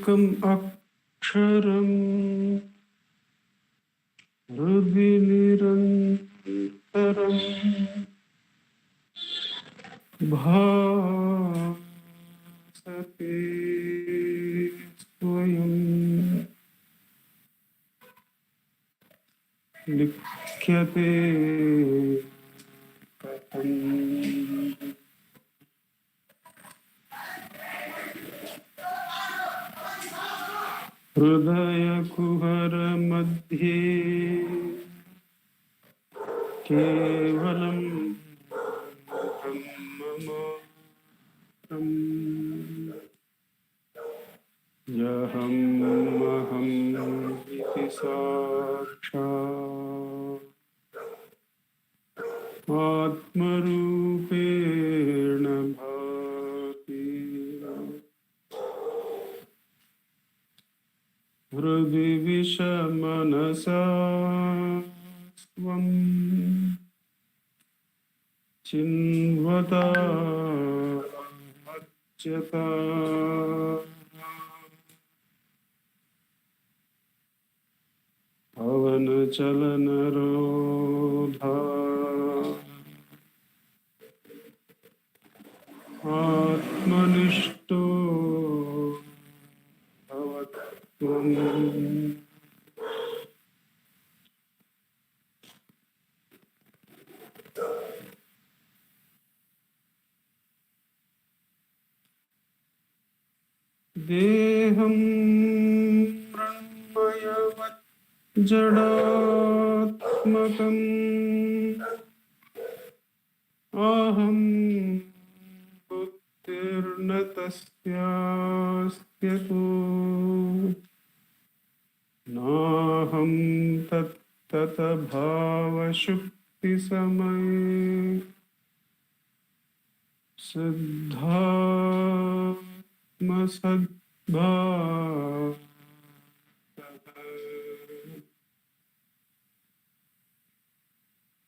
एकम अक्षरम हृदि निरंतरम भासते स्वयं लिख्यते कथम् हृदय कुहर मध्ये केवलं ब्रह्ममात्रम् यहम् इति साक्षात् आत्मरूपेण भाति हृदि विषमनसा स्वं चिन्वता मज्जता पवन चलन रोधा आत्मनिष्ठो भवत्वम् देहं मृण्मयवत् जडात्मकम् अहं बुद्धिर्न तस्यास्त्यतो नाहं तत्तत भावशुक्तिसमये सिद्धात्मसद्भावः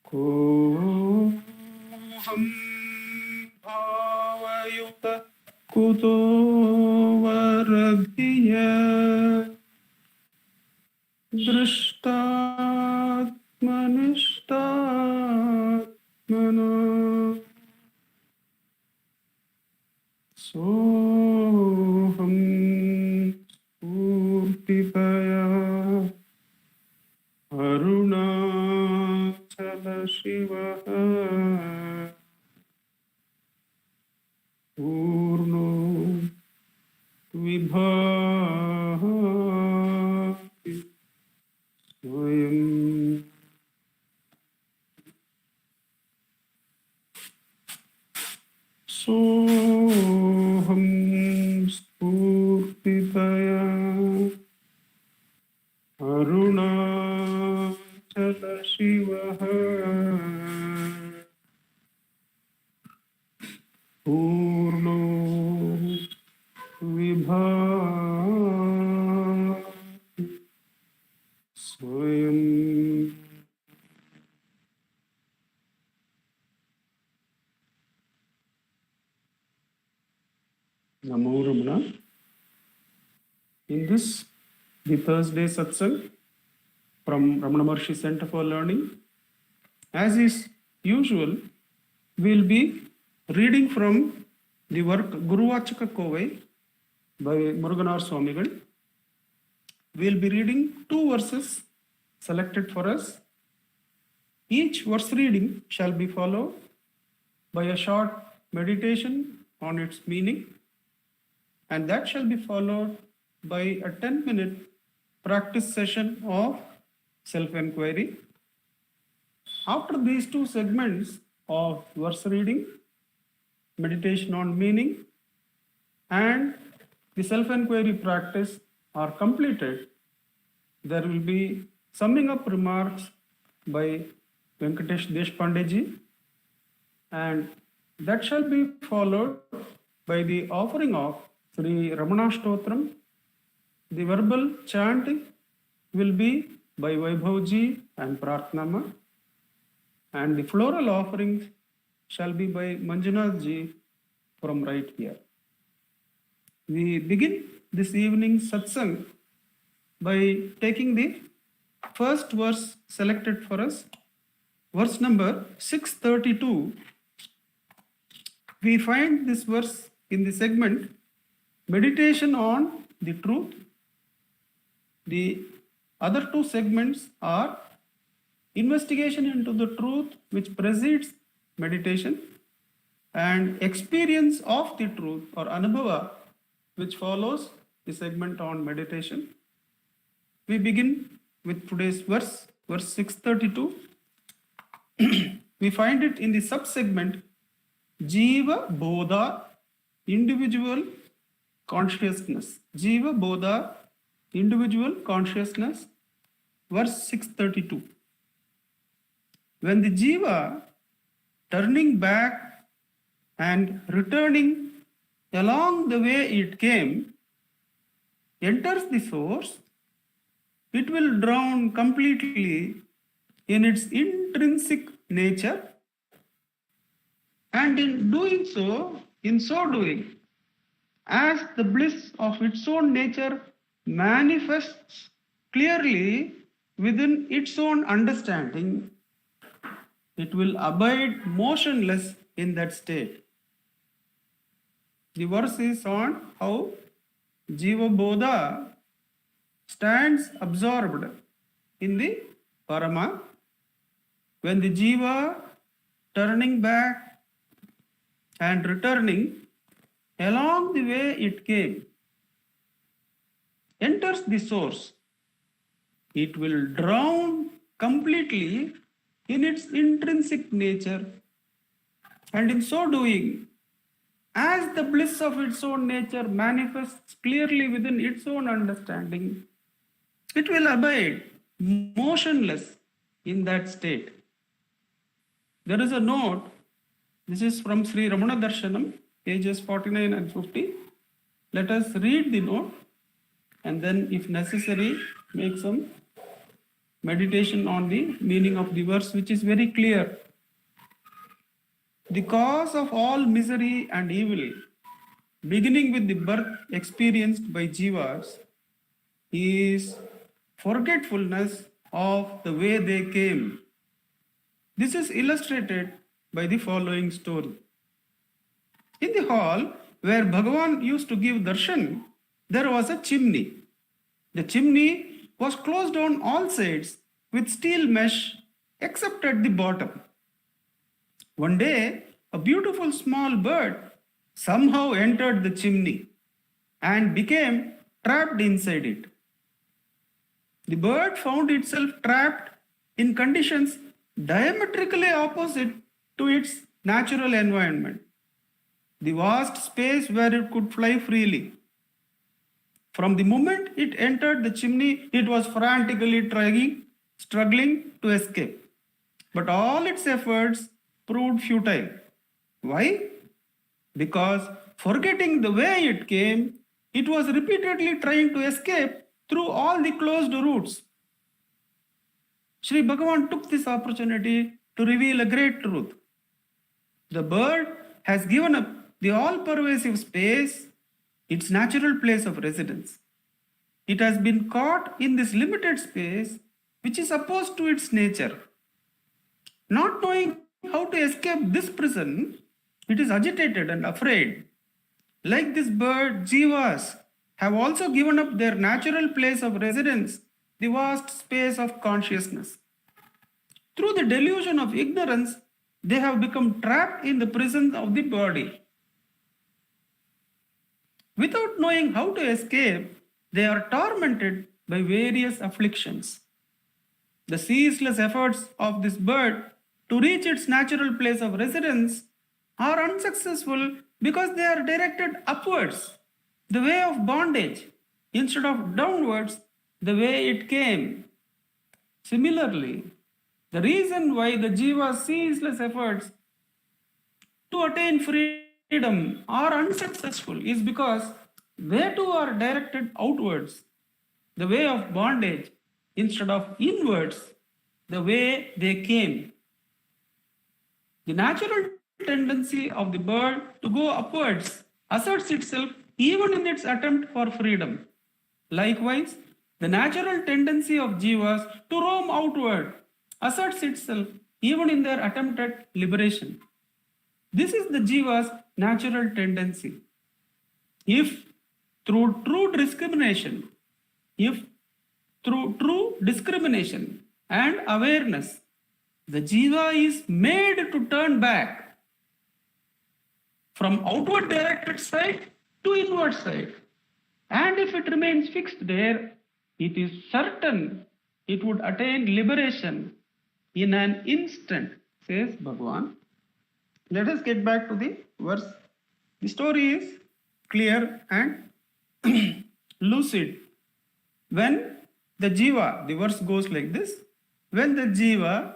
कोऽहं भावयुत कुतो वरधिय दृष्टात्मनिष्टात्मना सोऽहं स्फूर्तितया अरुणाचल शिवः पूर्णो विभाति स्वयं सोऽहं स्फूर्तितया अरुणाचल शिवः पूर्णो विभाति स्वयं Namo Ramana. In this, the Thursday Satsang from Ramana Maharshi Center for Learning, as is usual, we will be reading from the work Guruvachaka Kovai by Muruganar Swamigal. We will be reading 2 verses selected for us. Each verse reading shall be followed by a short meditation on its meaning, and that shall be followed by a 10-minute practice session of self-inquiry. After these 2 segments of verse reading, meditation on meaning, and the self-inquiry practice are completed, there will be summing up remarks by Venkatesh Deshpandeji, and that shall be followed by the offering of Sri Ramana Stotram. The verbal chanting will be by Vaibhavji and Prarthnama, and the floral offerings shall be by Manjunath ji from right here. We begin this evening's satsang by taking the first verse selected for us, verse number 632. We find this verse in the segment Meditation on the Truth. The other two segments are Investigation into the Truth, which precedes meditation, and Experience of the Truth or Anubhava, which follows the segment on meditation. We begin with today's verse, verse 632. We find it in the subsegment Jiva Bodha, individual consciousness. Jiva Bodha, individual consciousness, verse 632. When the Jiva, turning back and returning along the way it came, enters the source, it will drown completely in its intrinsic nature, and in so doing, as the bliss of its own nature manifests clearly within its own understanding, it will abide motionless in that state. The verse is on how Jiva Bodha stands absorbed in the Parama. When the Jiva, turning back and returning along the way it came, enters the source, it will drown completely in its intrinsic nature, and in so doing, as the bliss of its own nature manifests clearly within its own understanding, it will abide motionless in that state. There is a note, this is from Sri Ramana Darshanam, pages 49 and 50. Let us read the note and then, if necessary, make some meditation on the meaning of the verse, which is very clear. The cause of all misery and evil, beginning with the birth experienced by Jivas, is forgetfulness of the way they came. This is illustrated by the following story. In the hall where Bhagavan used to give darshan, there was a chimney. The chimney was closed on all sides with steel mesh except at the bottom. One day, a beautiful small bird somehow entered the chimney and became trapped inside it. The bird found itself trapped in conditions diametrically opposite to its natural environment, the vast space where it could fly freely. From the moment it entered the chimney, it was frantically struggling to escape. But all its efforts proved futile. Why? Because forgetting the way it came, it was repeatedly trying to escape through all the closed routes. Sri Bhagavan took this opportunity to reveal a great truth. The bird has given up the all-pervasive space, its natural place of residence. It has been caught in this limited space, which is opposed to its nature. Not knowing how to escape this prison, it is agitated and afraid. Like this bird, Jivas have also given up their natural place of residence, the vast space of consciousness. Through the delusion of ignorance, they have become trapped in the prison of the body. Without knowing how to escape, they are tormented by various afflictions. The ceaseless efforts of this bird to reach its natural place of residence are unsuccessful because they are directed upwards, the way of bondage, instead of downwards, the way it came. Similarly, the reason why the Jiva's ceaseless efforts to attain freedom are unsuccessful is because they too are directed outwards, the way of bondage, instead of inwards, the way they came. The natural tendency of the bird to go upwards asserts itself even in its attempt for freedom. Likewise, the natural tendency of jivas to roam outward asserts itself even in their attempt at liberation. This is the jiva's natural tendency. If through true discrimination, if through true discrimination and awareness, the jiva is made to turn back from outward directed side to inward side, and if it remains fixed there, it is certain it would attain liberation in an instant, says Bhagavan. Let us get back to the verse. The story is clear and lucid. When the jiva, the verse goes like this, when the jiva,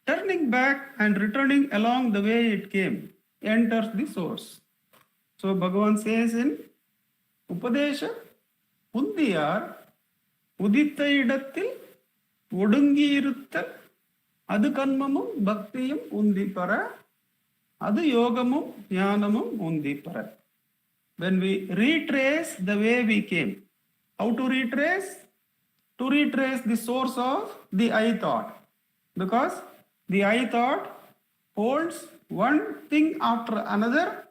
turning back and returning along the way it came, enters the source. So Bhagavan says in Upadesha, Uddiyar, Uditha idathil, Odungi iruttal, Adu kanmamum, Bhaktiyam, Undipara, Adu yogamum, Jnanamum, Undipara. When we retrace the way we came, how to retrace? To retrace the source of the I thought. Because the I thought holds one thing after another,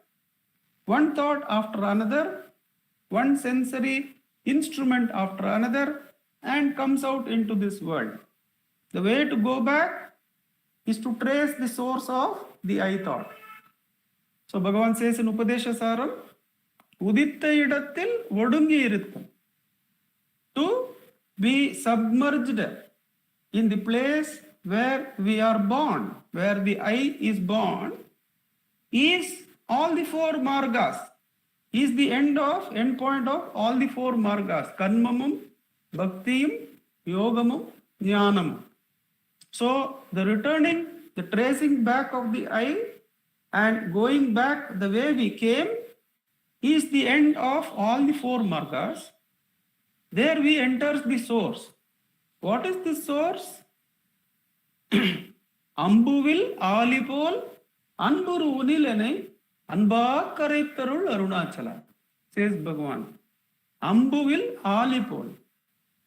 one thought after another, one sensory instrument after another, and comes out into this world. The way to go back is to trace the source of the I thought. So Bhagavan says in Upadesha Saram, Uditta idathil vodungi iruttam. To be submerged in the place where we are born, where the I is born, is all the four margas, is the end point of all the four margas, karmamum, bhaktiyam, yogamum, jnanamum. So the returning, the tracing back of the I and going back the way we came is the end of all the four margas. There we enter the source. What is the source? Ambuvil alipol anburu unilene anbakaretarul arunachala, says Bhagavan. Ambuvil alipol.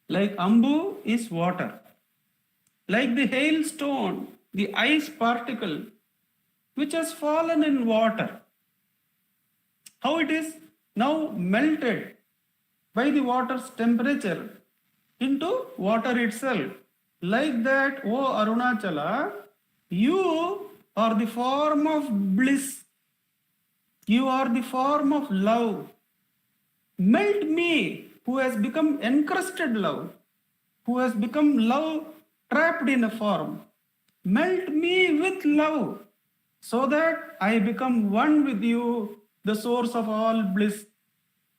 Like ambu is water. Like the hailstone, the ice particle which has fallen in water. How it is now melted by the water's temperature into water itself. Like that, O Arunachala, you are the form of bliss. You are the form of love. Melt me, who has become encrusted love, who has become love trapped in a form. Melt me with love, so that I become one with you, the source of all bliss.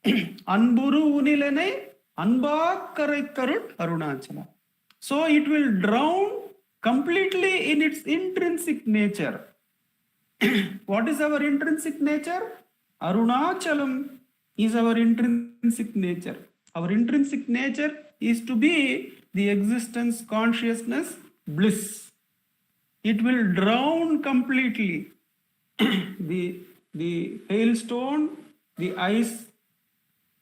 Anburu unilene anbakarekarut Arunachala. So it will drown completely in its intrinsic nature. What is our intrinsic nature? Arunachalam is our intrinsic nature. Our intrinsic nature is to be the existence, consciousness, bliss. It will drown completely. The hailstone, the ice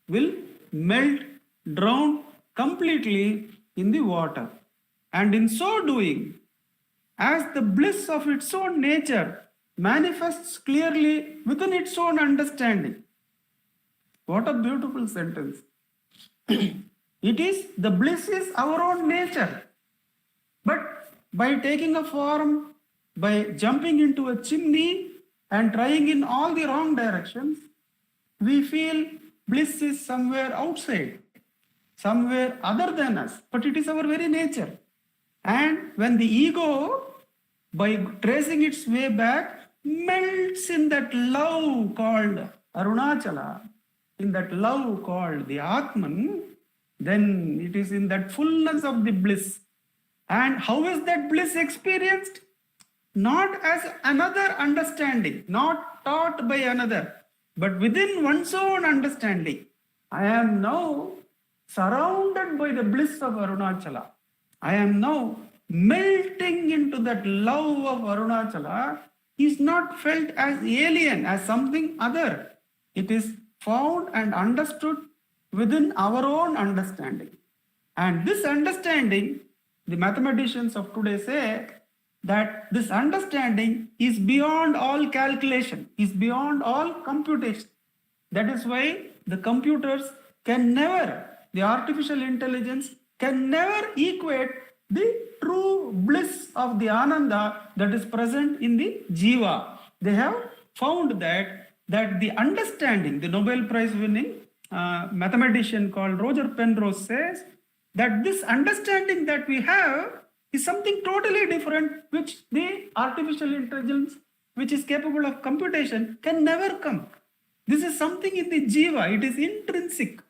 will melt, drown completely in the water. And in so doing, as the bliss of its own nature manifests clearly within its own understanding. What a beautiful sentence. It is, the bliss is our own nature. But by taking a form, by jumping into a chimney and trying in all the wrong directions, we feel bliss is somewhere outside, somewhere other than us, but it is our very nature. And when the ego, by tracing its way back, melts in that love called Arunachala, in that love called the Atman, then it is in that fullness of the bliss. And how is that bliss experienced? Not as another understanding, not taught by another, but within one's own understanding. I am now surrounded by the bliss of Arunachala. I am now melting into that love of Arunachala, is not felt as alien, as something other. It is found and understood within our own understanding. And this understanding, the mathematicians of today say that this understanding is beyond all calculation, is beyond all computation. That is why the computers can never, the artificial intelligence can never equate the true bliss of the Ananda that is present in the Jiva. They have found that the understanding, the Nobel Prize winning mathematician called Roger Penrose says that this understanding that we have is something totally different, which the artificial intelligence, which is capable of computation, can never come. This is something in the jiva, it is intrinsic.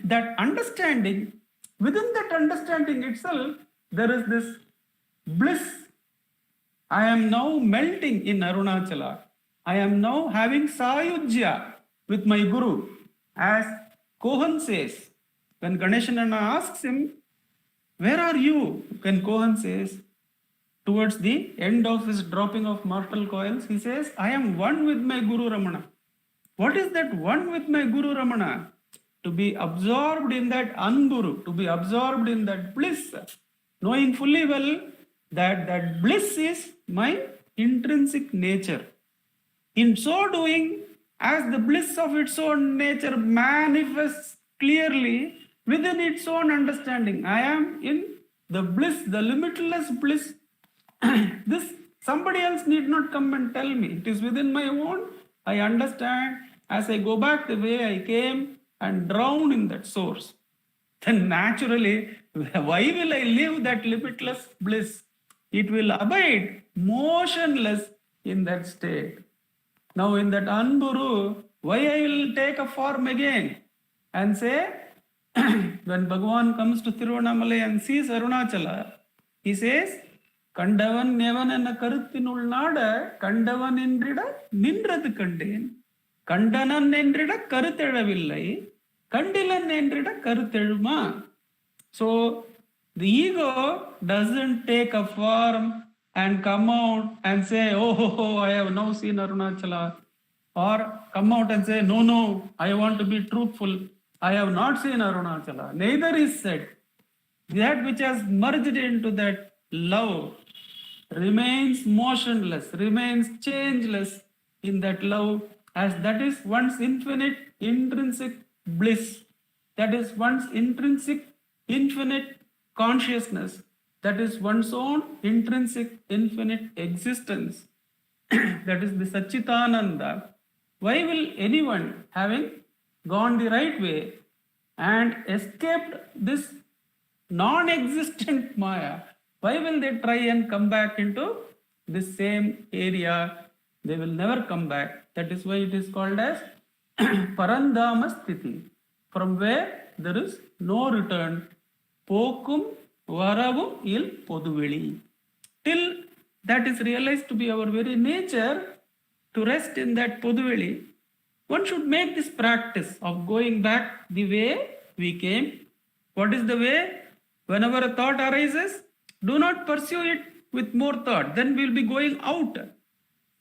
That understanding, within that understanding itself, there is this bliss. I am now melting in Arunachala. I am now having Sayujya with my Guru. As Kohan says, when Ganeshanana asks him, where are you? When Kohan says, towards the end of his dropping of mortal coils, he says, I am one with my Guru Ramana. What is that one with my Guru Ramana? To be absorbed in that Anguru, to be absorbed in that bliss, knowing fully well that that bliss is my intrinsic nature. In so doing, as the bliss of its own nature manifests clearly within its own understanding, I am in the bliss, the limitless bliss. This somebody else need not come and tell me. It is within my own. I understand. As I go back the way I came and drown in that source, then naturally, why will I live that limitless bliss? It will abide motionless in that state. Now in that Anburu, why I will take a form again and say, when Bhagavan comes to Tiruvannamalai and sees Arunachala, he says, Kandavan nevan enna karuthinul nada, Kandavan endrida nindrathu kandeen, Kandanan endrida karutezhavillai, Kandilan endrida karutezhuma. So the ego doesn't take a form and come out and say, oh, I have now seen Arunachala. Or come out and say, no, I want to be truthful. I have not seen Arunachala. Neither is said. That which has merged into that love remains motionless, remains changeless in that love, as that is one's infinite intrinsic bliss. That is one's intrinsic infinite consciousness. That is one's own intrinsic infinite existence. That is the Satchitananda. Why will anyone, having gone the right way and escaped this non-existent Maya, why will they try and come back into this same area? They will never come back. That is why it is called as Parandama Sthiti, from where there is no return. Pokum Varavum il Poduveli. Till that is realized to be our very nature, to rest in that Poduveli, one should make this practice of going back the way we came. What is the way? Whenever a thought arises, do not pursue it with more thought. Then we will be going out.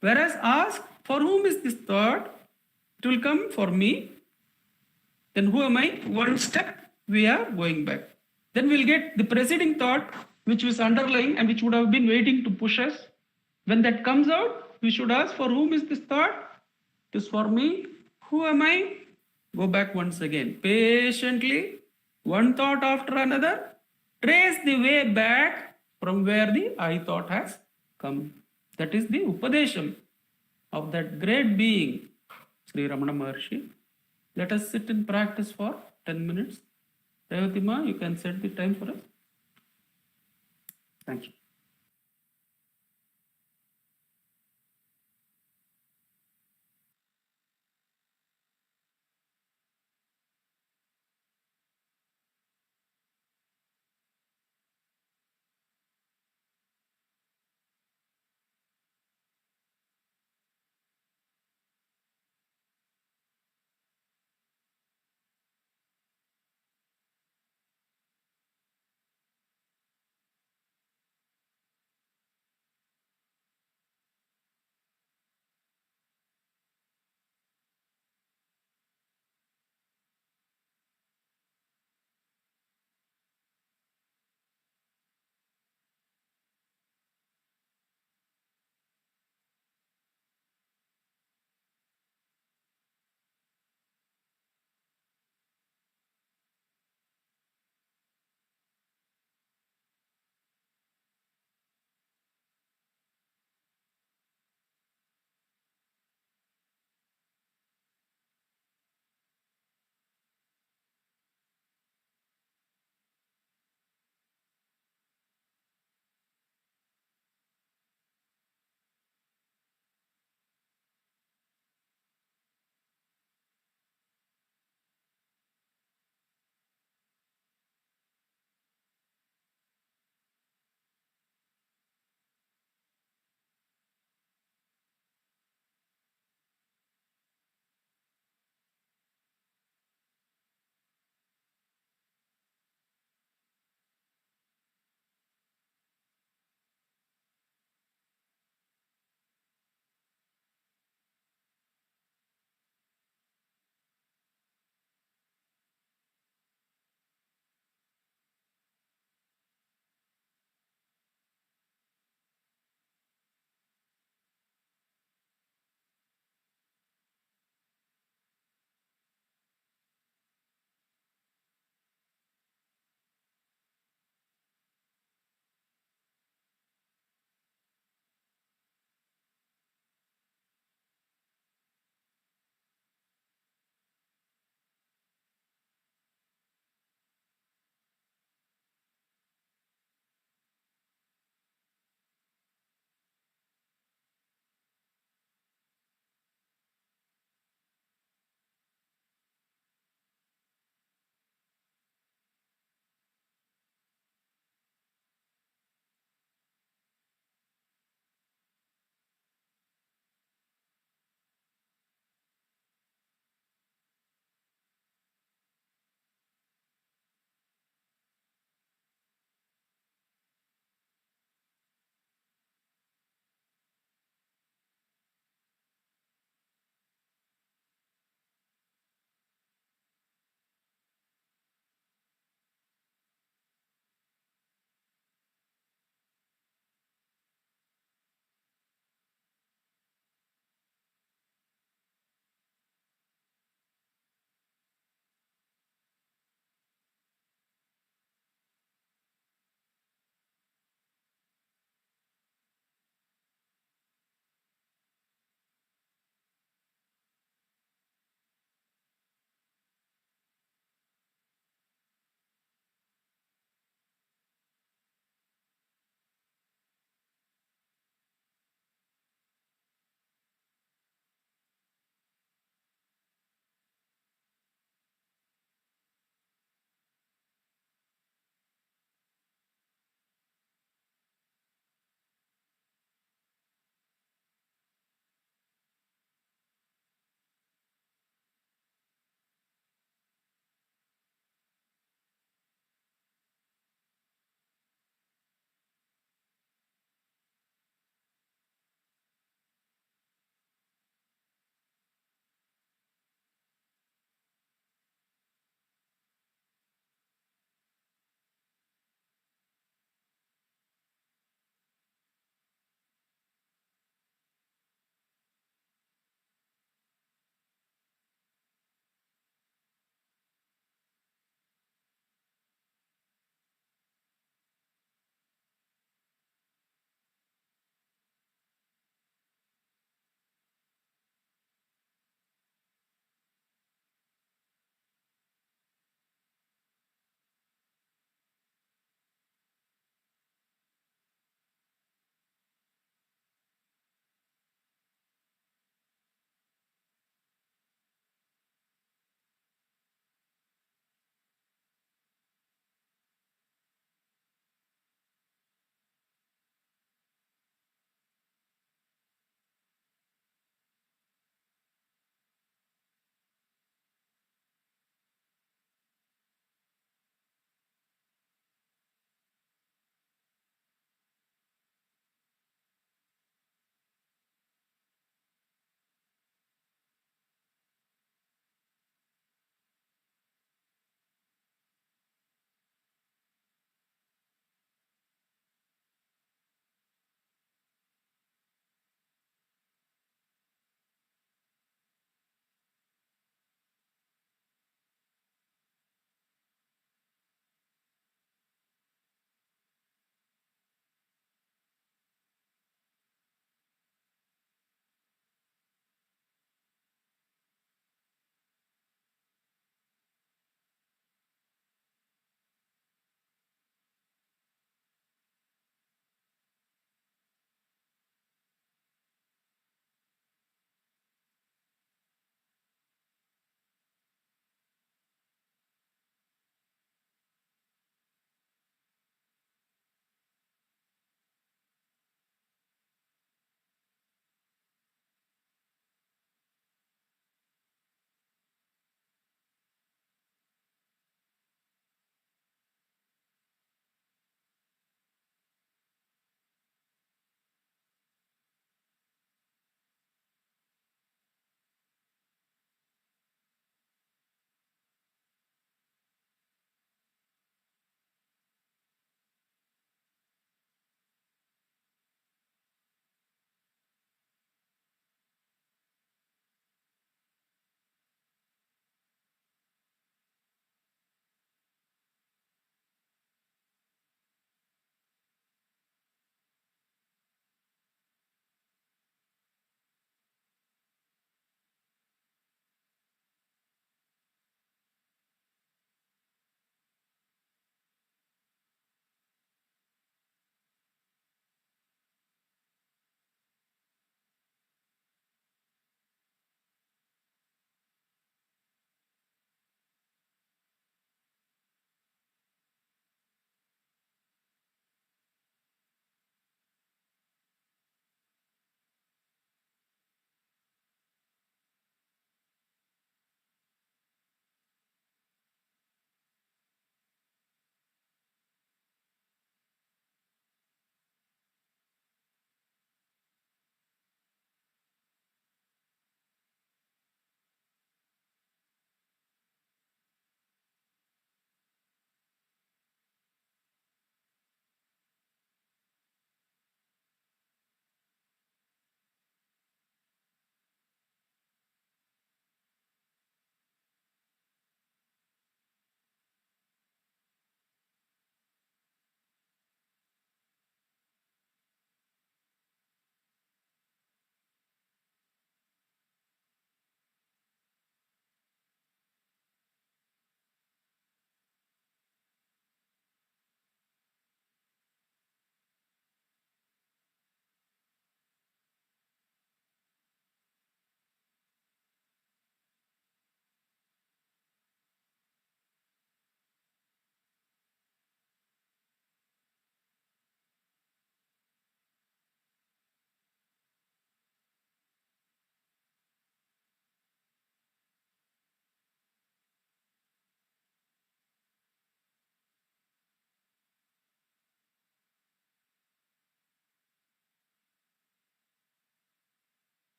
Whereas ask, for whom is this thought? It will come for me. Then who am I? One step, we are going back. Then we'll get the preceding thought, which was underlying and which would have been waiting to push us. When that comes out, we should ask, for whom is this thought? It is for me. Who am I? Go back once again. Patiently, one thought after another, trace the way back from where the I thought has come. That is the Upadesham of that great being, Sri Ramana Maharshi. Let us sit in practice for 10 minutes. Revatima, you can set the time for us. Thank you.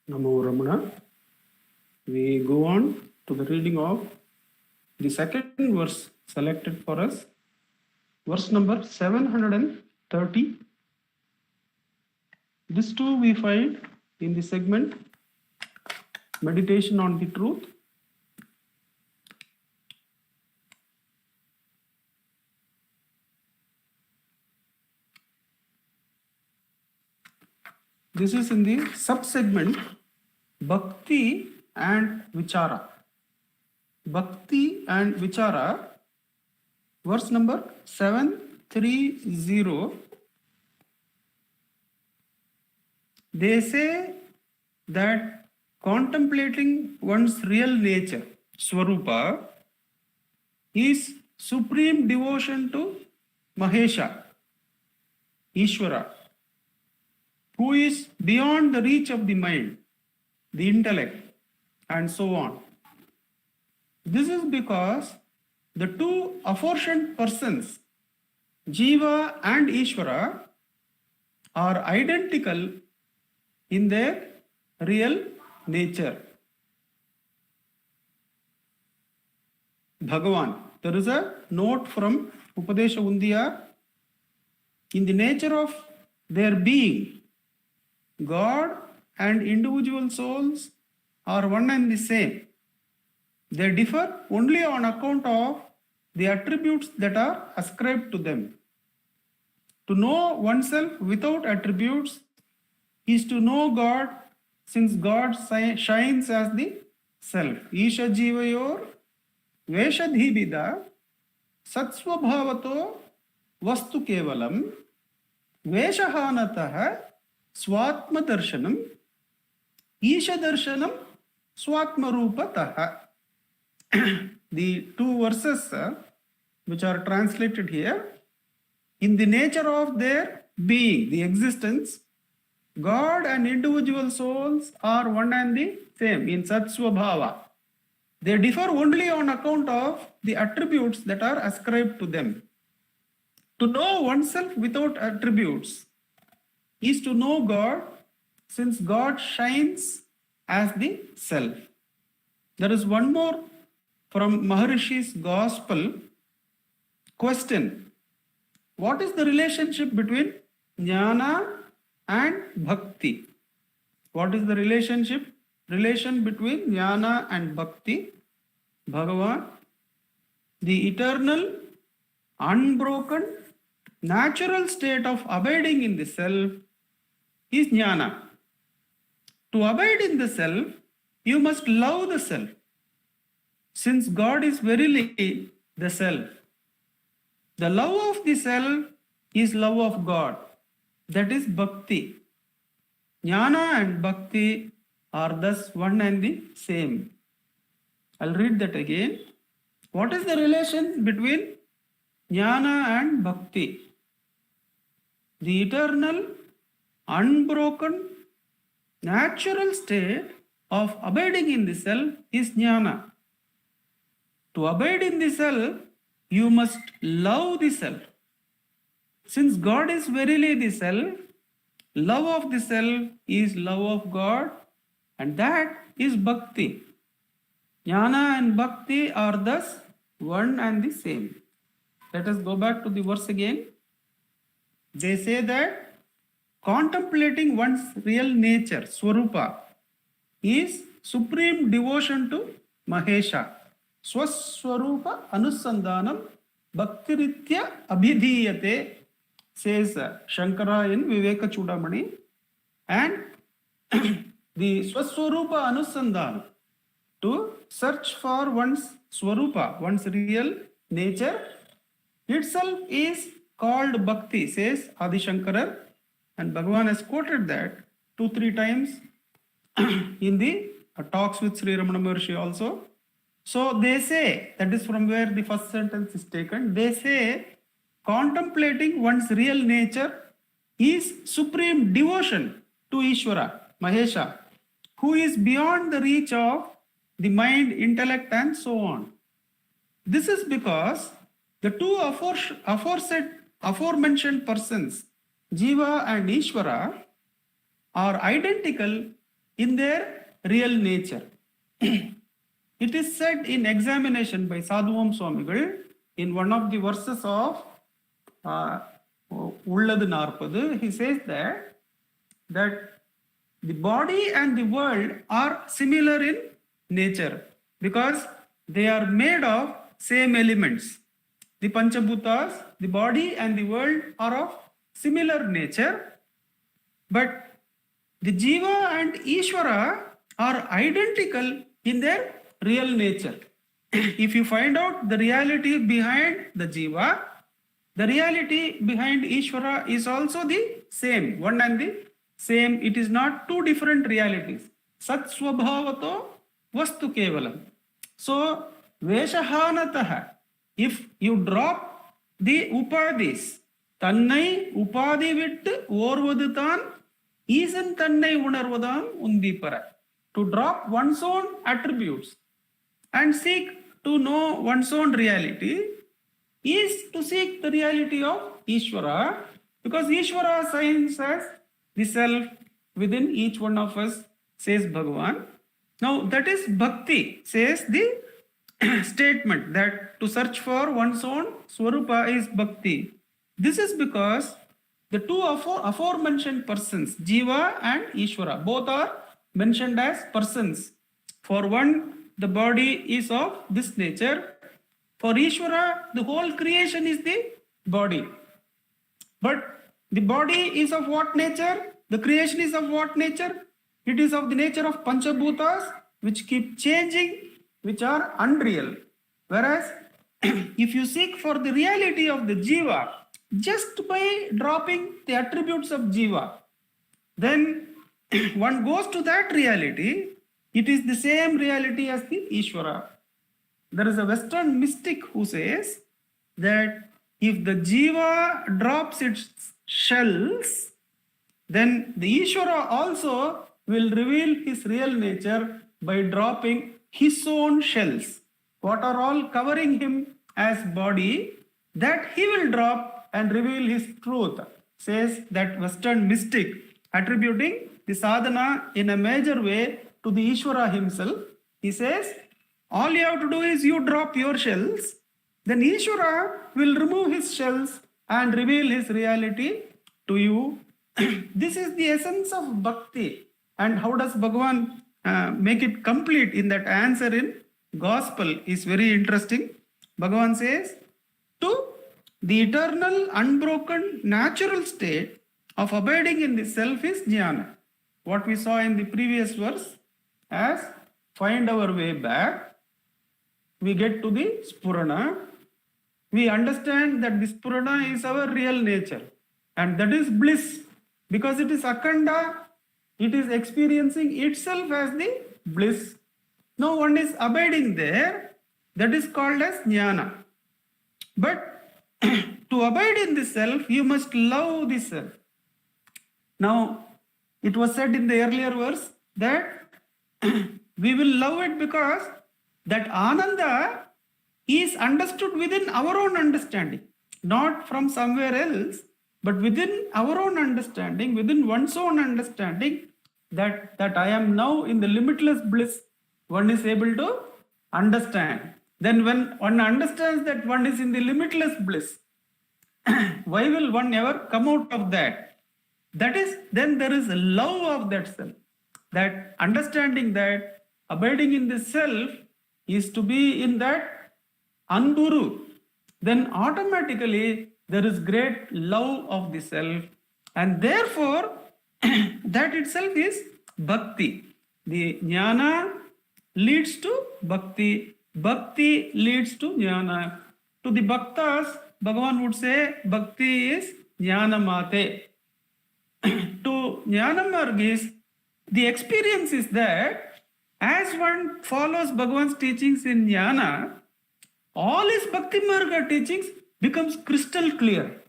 Namo Ramana. We go on to the reading of the second verse selected for us, verse number 730. This too we find in the segment Meditation on the Truth. This is in the sub-segment Bhakti and Vichara. Bhakti and Vichara, verse number 730. They say that contemplating one's real nature, Swarupa, is supreme devotion to Mahesha, Ishvara, who is beyond the reach of the mind, the intellect, and so on. This is because the two aforementioned persons, Jiva and Ishvara, are identical in their real nature. Bhagavan. There is a note from Upadesha Undiya. In the nature of their being, God and individual souls are one and the same. They differ only on account of the attributes that are ascribed to them. To know oneself without attributes is to know God, since God shines as the self. Isha jivayor veshadhibida satsvabhavato vastu kevalam veshahanatah swatma darshanam isha darshanam swatma rupatah. The two verses which are translated here, in the nature of their being, the existence, God and individual souls are one and the same in Satsvabhava. They differ only on account of the attributes that are ascribed to them. To know oneself without attributes is to know God, since God shines as the self. There is one more from Maharishi's Gospel. Question: what is the relationship between Jnana and Bhakti? What is the relation between Jnana and Bhakti? Bhagavan: the eternal, unbroken, natural state of abiding in the self is Jnana. To abide in the self, you must love the self, since God is verily the self. The love of the self is love of God. That is Bhakti. Jnana and Bhakti are thus one and the same. I'll read that again. What is the relation between Jnana and Bhakti? The eternal, unbroken, natural state of abiding in the self is Jnana. To abide in the self, you must love the self. Since God is verily the self, love of the self is love of God, and that is Bhakti. Jnana and Bhakti are thus one and the same. Let us go back to the verse again. They say that contemplating one's real nature, Swarupa, is supreme devotion to Mahesha. Swaswarupa anusandhanam bhaktiritya abhidhiyate, says Shankara in Viveka Chudamani. And the Swaswarupa anusandhanam, to search for one's Swarupa, one's real nature, itself is called Bhakti, says Adi Shankara. And Bhagavan has quoted that 2-3 times in the talks with Sri Ramana Maharshi also. So they say, that is from where the first sentence is taken, they say contemplating one's real nature is supreme devotion to Ishvara, Mahesha, who is beyond the reach of the mind, intellect, and so on. This is because the two aforementioned persons, Jiva and Ishvara, are identical in their real nature. It is said in examination by Sadhuvam Swamigal in one of the verses of Ulladu Narpadu. He says that the body and the world are similar in nature because they are made of same elements. The Panchabhutas, the body and the world are of similar nature, but the Jiva and Ishvara are identical in their real nature. If you find out the reality behind the Jiva, the reality behind Ishvara is also the same, one and the same. It is not two different realities. Sat Swabhavato Vastu Kevalam. So, Veshahanataha, if you drop the Upadis, Tannai Upadi Vittu Orvadutan, Isan Tannai Unarvadam Undipara. To drop one's own attributes and seek to know one's own reality is to seek the reality of Ishvara, because Ishvara signs as the self within each one of us, says Bhagavan. Now that is Bhakti, says the statement that to search for one's own Swarupa is Bhakti. This is because the two aforementioned persons, Jiva and Ishvara, both are mentioned as persons. For one, the body is of this nature. For Ishvara, the whole creation is the body. But the body is of what nature? The creation is of what nature? It is of the nature of Panchabhutas, which keep changing, which are unreal. Whereas, if you seek for the reality of the Jiva, just by dropping the attributes of Jiva, then one goes to that reality. It is the same reality as the Ishvara. There is a Western mystic who says that if the Jiva drops its shells, then the Ishvara also will reveal his real nature by dropping his own shells. What are all covering him as body, that he will drop and reveal his truth, says that Western mystic, attributing the sadhana in a major way to the Ishvara himself. He says, all you have to do is you drop your shells, then Ishvara will remove his shells and reveal his reality to you. This is the essence of bhakti. And how does Bhagavan make it complete in that answer in Gospel is very interesting. Bhagavan says, to the eternal, unbroken, natural state of abiding in the self is jnana. What we saw in the previous verse as find our way back, we get to the Spurana. We understand that the Spurana is our real nature, and that is bliss, because it is Akhanda, it is experiencing itself as the bliss. Now one is abiding there, that is called as jnana. But to abide in the self, you must love the self. Now, it was said in the earlier verse that we will love it because that Ananda is understood within our own understanding, not from somewhere else, but within our own understanding, within one's own understanding, that I am now in the limitless bliss, one is able to understand. Then when one understands that one is in the limitless bliss, why will one ever come out of that? That is, then there is a love of that self. That understanding that abiding in the self is to be in that anburu. Then automatically there is great love of the self. And therefore, that itself is bhakti. The jnana leads to bhakti. Bhakti leads to jnana. To the bhaktas, Bhagavan would say, bhakti is jnana mate. To jnana marg is, the experience is that as one follows Bhagavan's teachings in jnana, all his bhakti marga teachings becomes crystal clear.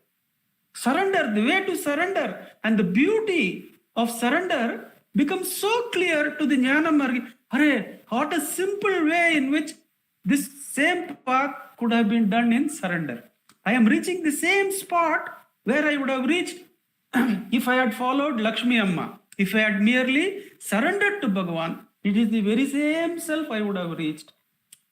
Surrender, the way to surrender and the beauty of surrender becomes so clear to the jnana marg. Hare, what a simple way in which this same path could have been done in surrender. I am reaching the same spot where I would have reached if I had followed Lakshmi Amma. If I had merely surrendered to Bhagavan, it is the very same self I would have reached.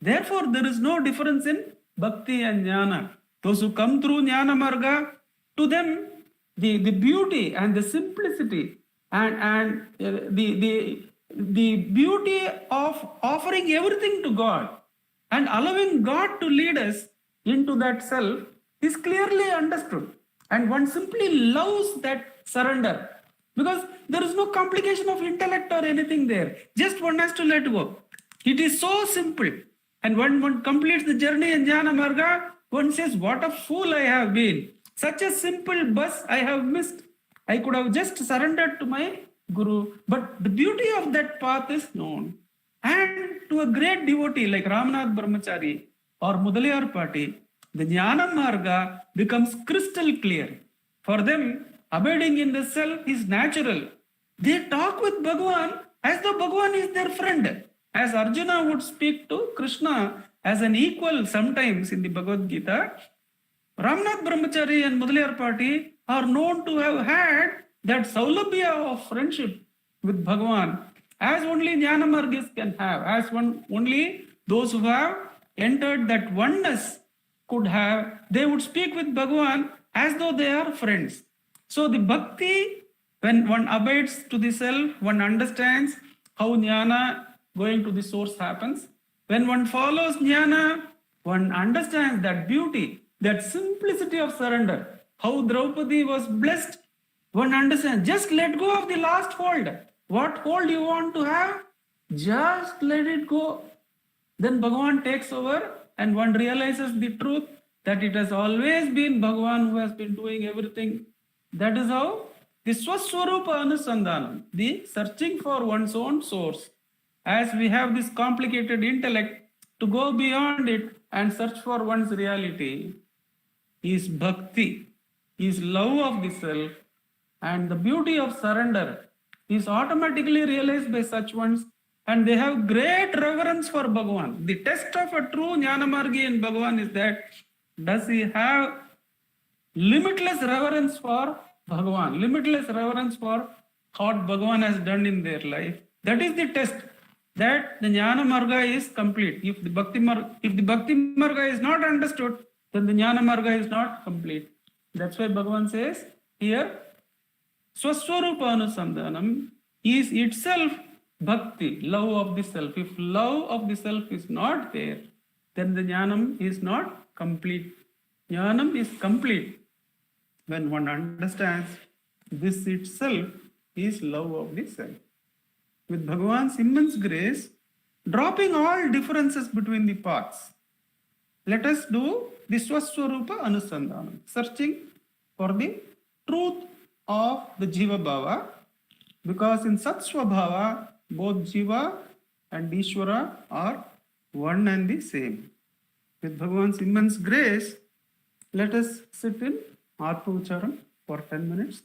Therefore, there is no difference in bhakti and jnana. Those who come through jnana marga, to them, the beauty and the simplicity and the beauty of offering everything to God and allowing God to lead us into that self is clearly understood. And one simply loves that surrender because there is no complication of intellect or anything there. Just one has to let go. It is so simple. And when one completes the journey in Jnana Marga, one says, what a fool I have been. Such a simple bus I have missed. I could have just surrendered to my Guru. But the beauty of that path is known. And to a great devotee like Ramnath Brahmachari or Mudaliar Pati, the Jnana Marga becomes crystal clear. For them, abiding in the self is natural. They talk with Bhagavan as though Bhagavan is their friend. As Arjuna would speak to Krishna as an equal sometimes in the Bhagavad Gita, Ramnath Brahmachari and Mudaliar Pati are known to have had that saulabhya of friendship with Bhagavan as only Jnanamargis can have, as only those who have entered that oneness could have. They would speak with Bhagavan as though they are friends. So the bhakti, when one abides to the self, one understands how jnana going to the source happens. When one follows jnana, one understands that beauty, that simplicity of surrender. How Draupadi was blessed, one understands. Just let go of the last hold. What hold you want to have, just let it go. Then Bhagavan takes over and one realizes the truth that it has always been Bhagavan who has been doing everything. That is how the Swaswarupa Anusandhanam, the searching for one's own source, as we have this complicated intellect to go beyond it and search for one's reality, is bhakti, is love of the self, and the beauty of surrender is automatically realized by such ones, and they have great reverence for Bhagavan. The test of a true Jnanamargi in Bhagavan is that does he have limitless reverence for Bhagavan, limitless reverence for what Bhagavan has done in their life. That is the test that the Jnana Marga is complete. If the Bhakti Marga is not understood, then the Jnana Marga is not complete. That's why Bhagavan says here, Swaswarupa Anusandhanam is itself bhakti, love of the self. If love of the self is not there, then the jnanam is not complete. Jnanam is complete when one understands this itself is love of the self. With Bhagavan's immense grace, dropping all differences between the paths, let us do the Swaswarupa Anusandhanam, searching for the truth of the Jiva Bhava, because in Satsva Bhava, both Jiva and Ishvara are one and the same. With Bhagavan's immense grace, let us sit in Atma Ucharan for 10 minutes.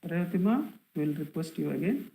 Rehatima will request you again.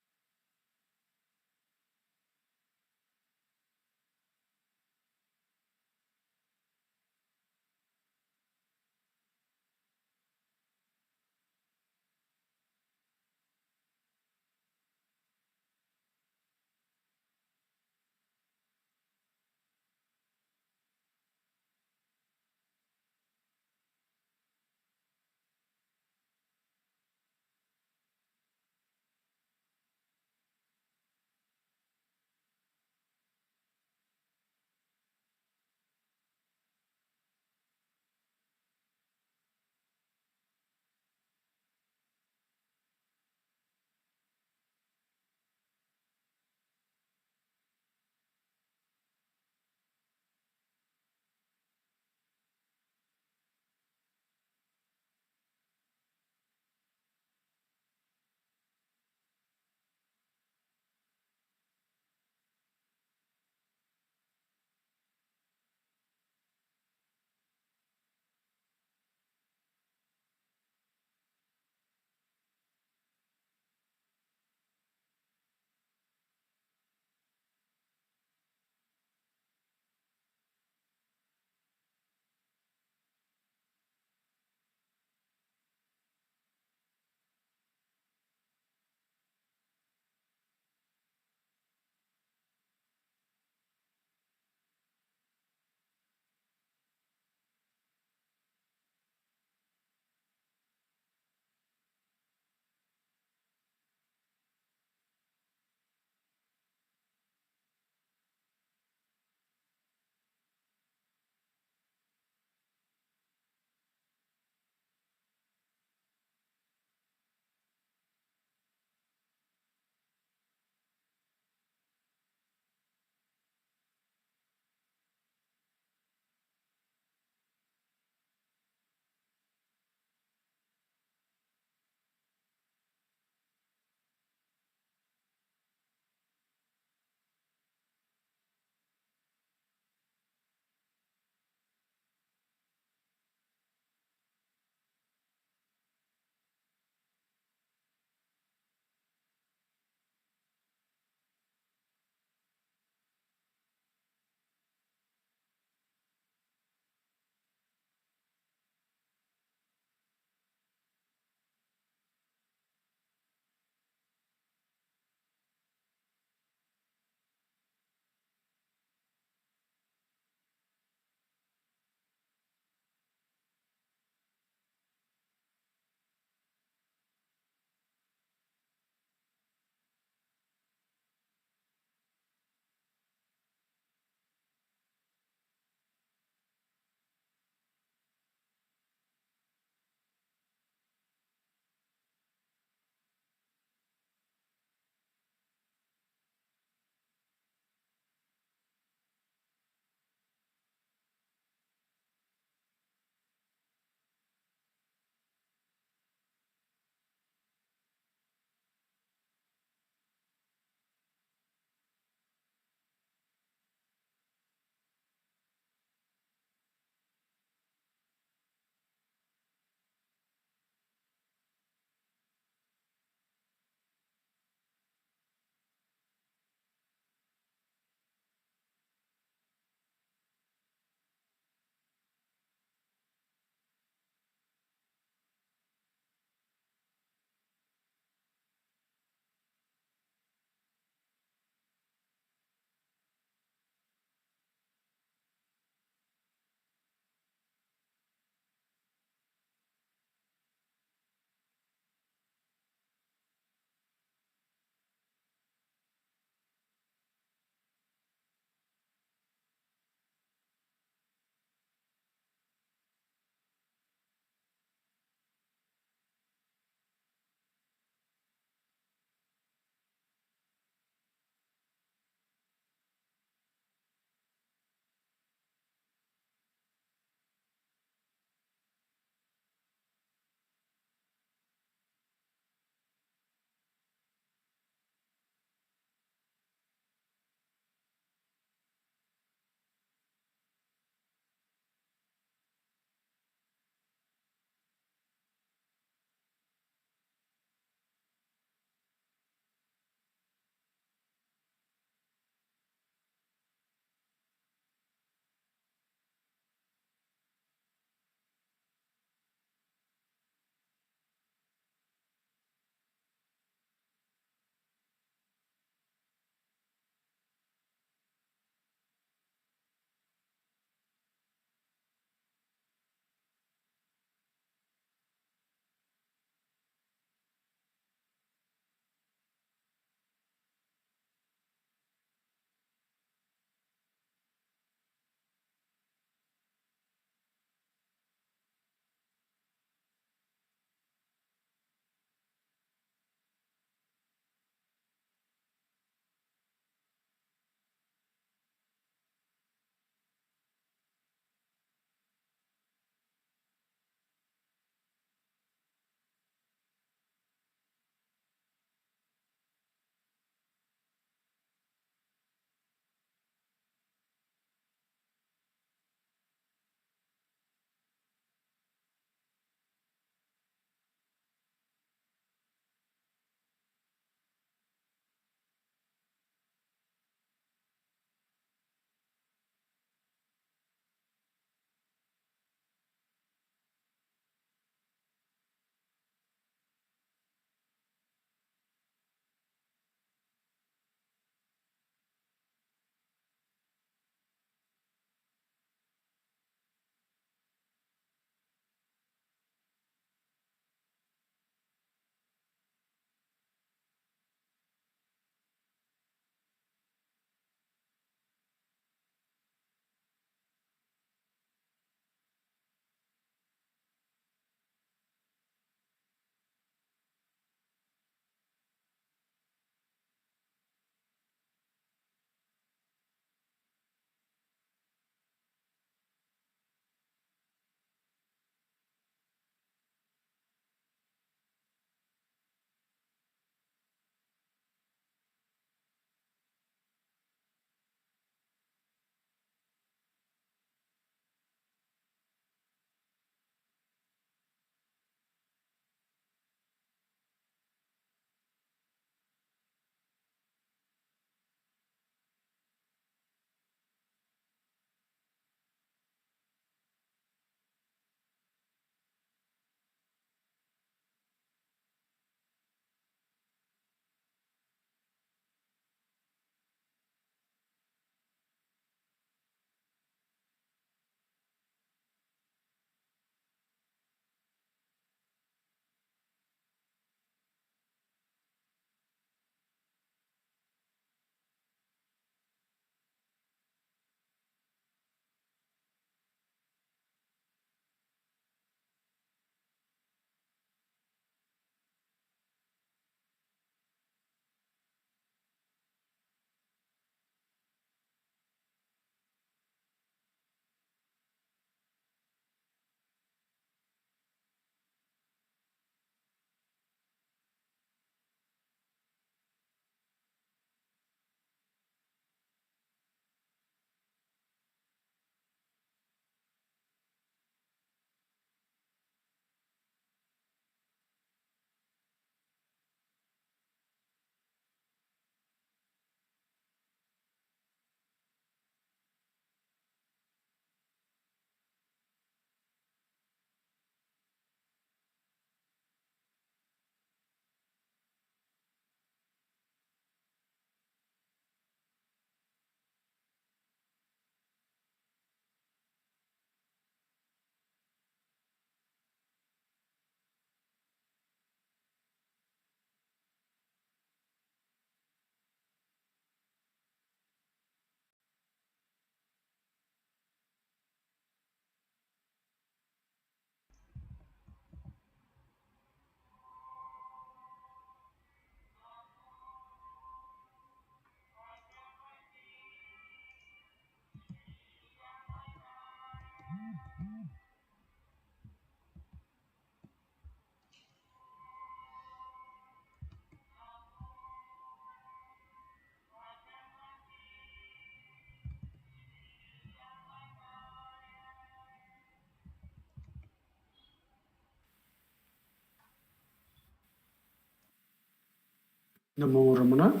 Namo Ramana.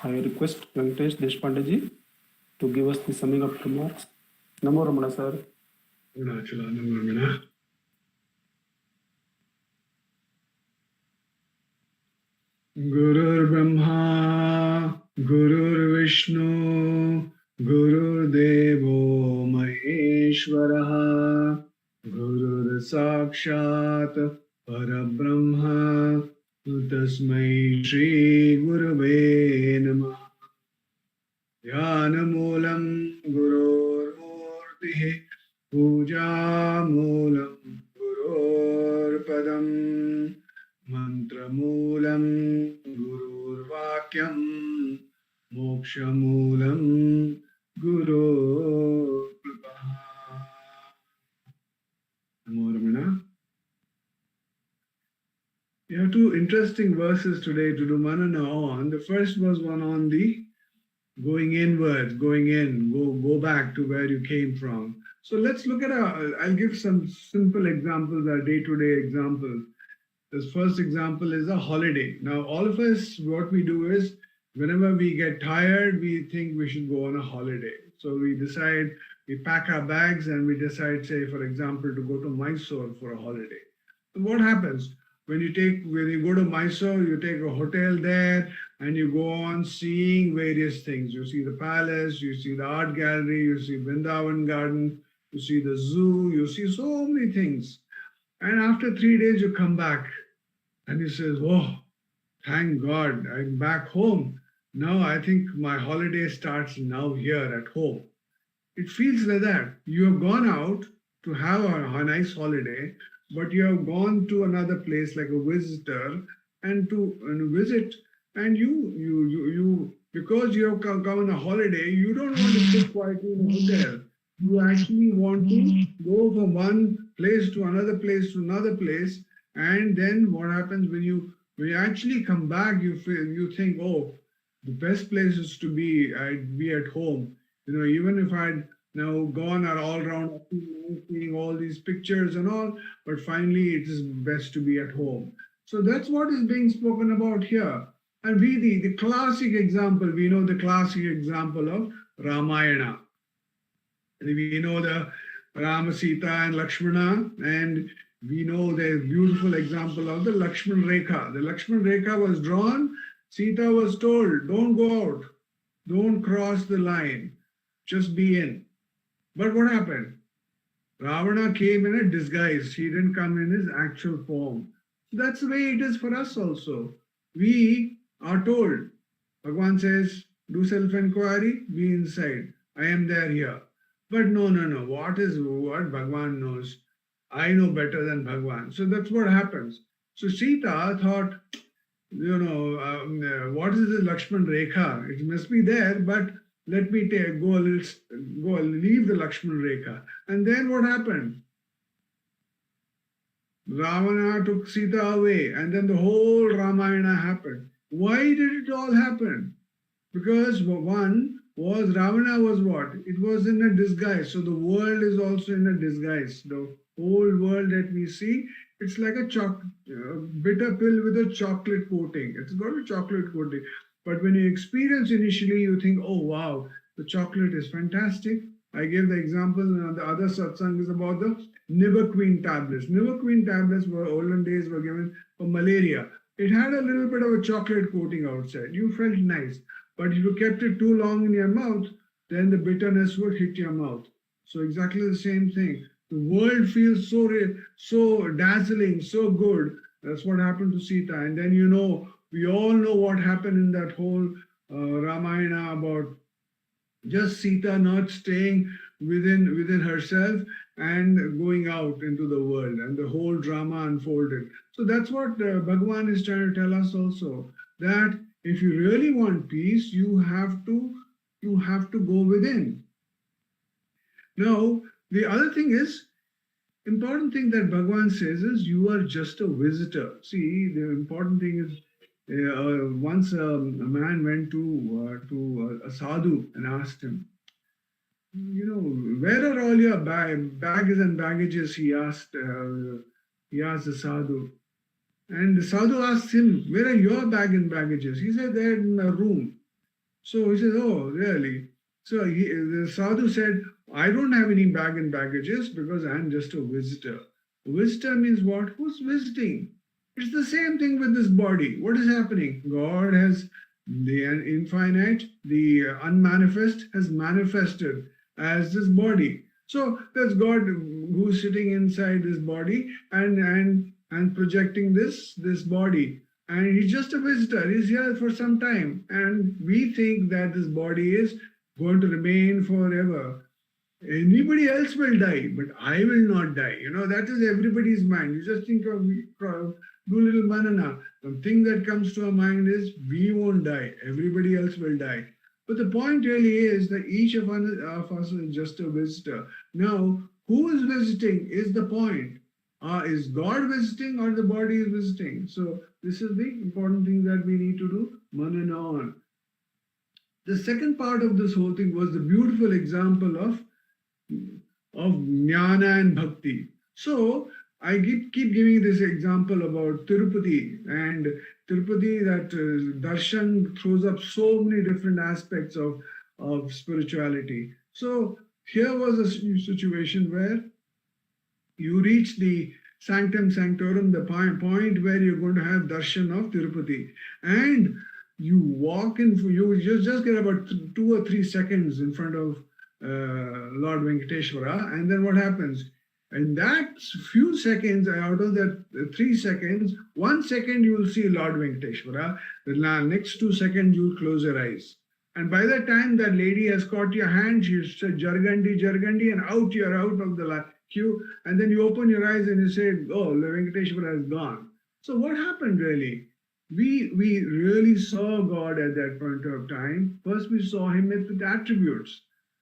I request Venkatesh Deshpandeji to give us the summing up remarks. Namo Ramana, sir. Arunachala, Namo Ramana. Gurur Brahma, Gurur Vishnu, Gurur Devo Maheshwaraha, Gurur Sakshat Parabrahma, Tasmai Shri Gurave Namah. Dhyanamoolam Gurur Murtihi, Pujamoolam Gurur Padam, Mantramulam Gurur Vakyam, Mokshamulam Gurur Prabha. Namo Ramana. We have two interesting verses today to do manana on. The first was one on the going inwards, going in, go back to where you came from. So let's look at I'll give some simple examples, our day-to-day examples. This first example is a holiday. Now, all of us, what we do is, whenever we get tired, we think we should go on a holiday. So we decide, we pack our bags and we decide, say, for example, to go to Mysore for a holiday. And what happens? When you go to Mysore, you take a hotel there and you go on seeing various things. You see the palace, you see the art gallery, you see Vrindavan garden, you see the zoo, you see so many things. And after 3 days, you come back and you say, oh, thank God, I'm back home. Now I think my holiday starts now here at home. It feels like that. You have gone out to have a nice holiday, but you have gone to another place like a visitor and to visit, and you because you have come on a holiday, you don't want to sit quietly in a hotel. You actually want to go from one place to another place to another place, and then what happens when you actually come back, you think, oh, the best place is to be I'd be at home. Even if I'd now gone all around seeing all these pictures and all, but finally it is best to be at home. So that's what is being spoken about here. And the classic example, we know the classic example of Ramayana. We know the Rama, Sita and Lakshmana, and we know the beautiful example of the Lakshman Rekha. The Lakshman Rekha was drawn, Sita was told, don't go out, don't cross the line, just be in. But what happened? Ravana came in a disguise. He didn't come in his actual form. That's the way it is for us also. We are told, Bhagavan says, do self-inquiry, be inside. I am there here. But no. What Bhagavan knows? I know better than Bhagavan. So that's what happens. So Sita thought, what is the Lakshman Rekha? It must be there, but let me leave the Lakshman Rekha. And then what happened? Ravana took Sita away, and then the whole Ramayana happened. Why did it all happen? Because one was Ravana was what? It was in a disguise. So the world is also in a disguise. The whole world that we see, it's like a bitter pill with a chocolate coating. It's got a chocolate coating. But when you experience initially, you think, oh wow, the chocolate is fantastic. I gave the example, the other satsang is about the Nivaqueen tablets. Nivaqueen tablets olden days were given for malaria. It had a little bit of a chocolate coating outside. You felt nice. But if you kept it too long in your mouth, then the bitterness would hit your mouth. So exactly the same thing. The world feels so dazzling, so good. That's what happened to Sita. And then we all know what happened in that whole Ramayana about just Sita not staying within herself and going out into the world, and the whole drama unfolded. So that's what Bhagavan is trying to tell us also, that if you really want peace, you have to go within. Now, The other thing is, important thing that Bhagavan says is, you are just a visitor. See, the important thing is, once a man went to a sadhu and asked him, where are all your bags and baggages? He asked the sadhu. And the sadhu asked him, where are your bag and baggages? He said, they're in a room. So he says, oh, really? So the sadhu said, I don't have any bag and baggages because I'm just a visitor. Visitor means what? Who's visiting? It's the same thing with this body. What is happening? God has the infinite, the unmanifest has manifested as this body. So that's God who's sitting inside this body and projecting this body. And he's just a visitor. He's here for some time. And we think that this body is going to remain forever. Anybody else will die, but I will not die. That is everybody's mind. You just think of do little banana. The thing that comes to our mind is, we won't die. Everybody else will die. But the point really is that each of us is just a visitor. Now, who is visiting is the point. Is God visiting or the body is visiting? So this is the important thing that we need to do, manana on. The second part of this whole thing was the beautiful example of jnana and bhakti. So I keep giving this example about Tirupati, and Tirupati, that darshan throws up so many different aspects of spirituality. So here was a situation where you reach the sanctum sanctorum, the point where you're going to have darshan of Tirupati, and you walk in, you just get about 2 or 3 seconds in front of Lord Venkateshwara, and then what happens? In that few seconds, out of that 3 seconds, 1 second you will see Lord Venkateshwara, the next 2 seconds you will close your eyes. And by the time that lady has caught your hand, she said, Jargandi, Jargandi, and out you're out of the queue, and then you open your eyes and you say, oh, Venkateshwara has gone. So what happened really? We really saw God at that point of time. First we saw him with attributes.